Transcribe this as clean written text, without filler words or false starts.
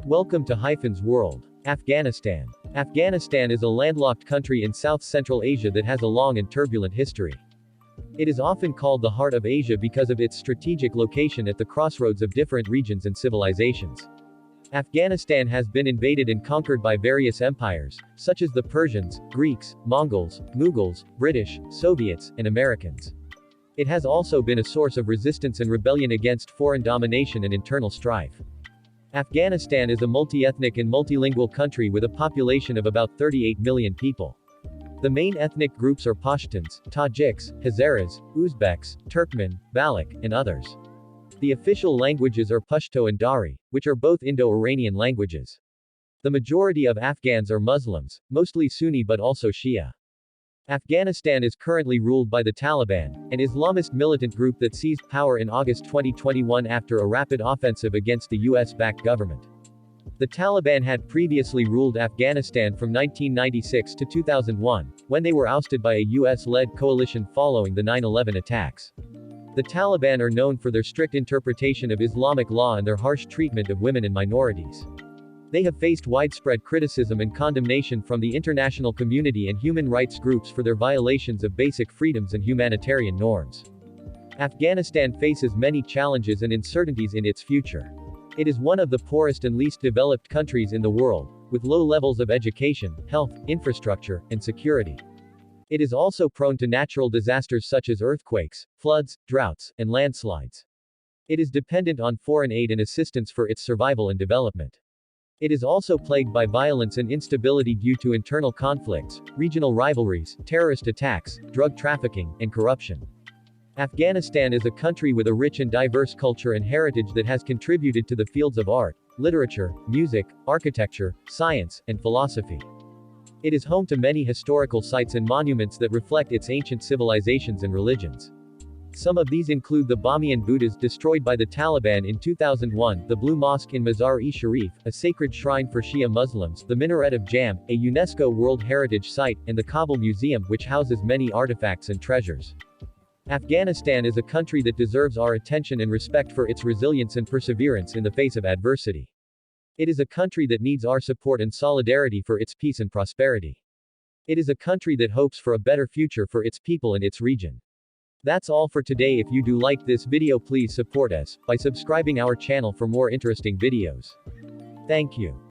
Welcome to HIFENs World. Afghanistan. Afghanistan is a landlocked country in South Central Asia that has a long and turbulent history. It is often called the heart of Asia because of its strategic location at the crossroads of different regions and civilizations. Afghanistan has been invaded and conquered by various empires, such as the Persians, Greeks, Mongols, Mughals, British, Soviets, and Americans. It has also been a source of resistance and rebellion against foreign domination and internal strife. Afghanistan is a multi-ethnic and multilingual country with a population of about 38 million people. The main ethnic groups are Pashtuns, Tajiks, Hazaras, Uzbeks, Turkmen, Baloch, and others. The official languages are Pashto and Dari, which are both Indo-Iranian languages. The majority of Afghans are Muslims, mostly Sunni but also Shia. Afghanistan is currently ruled by the Taliban, an Islamist militant group that seized power in August 2021 after a rapid offensive against the US-backed government. The Taliban had previously ruled Afghanistan from 1996 to 2001, when they were ousted by a US-led coalition following the 9/11 attacks. The Taliban are known for their strict interpretation of Islamic law and their harsh treatment of women and minorities. They have faced widespread criticism and condemnation from the international community and human rights groups for their violations of basic freedoms and humanitarian norms. Afghanistan faces many challenges and uncertainties in its future. It is one of the poorest and least developed countries in the world, with low levels of education, health, infrastructure, and security. It is also prone to natural disasters such as earthquakes, floods, droughts, and landslides. It is dependent on foreign aid and assistance for its survival and development. It is also plagued by violence and instability due to internal conflicts, regional rivalries, terrorist attacks, drug trafficking, and corruption. Afghanistan is a country with a rich and diverse culture and heritage that has contributed to the fields of art, literature, music, architecture, science, and philosophy. It is home to many historical sites and monuments that reflect its ancient civilizations and religions. Some of these include the Bamiyan Buddhas destroyed by the Taliban in 2001, the Blue Mosque in Mazar-e-Sharif, a sacred shrine for Shia Muslims, the Minaret of Jam, a UNESCO World Heritage Site, and the Kabul Museum, which houses many artifacts and treasures. Afghanistan is a country that deserves our attention and respect for its resilience and perseverance in the face of adversity. It is a country that needs our support and solidarity for its peace and prosperity. It is a country that hopes for a better future for its people and its region. That's all for today. If you do like this video, please support us by subscribing our channel for more interesting videos. Thank you.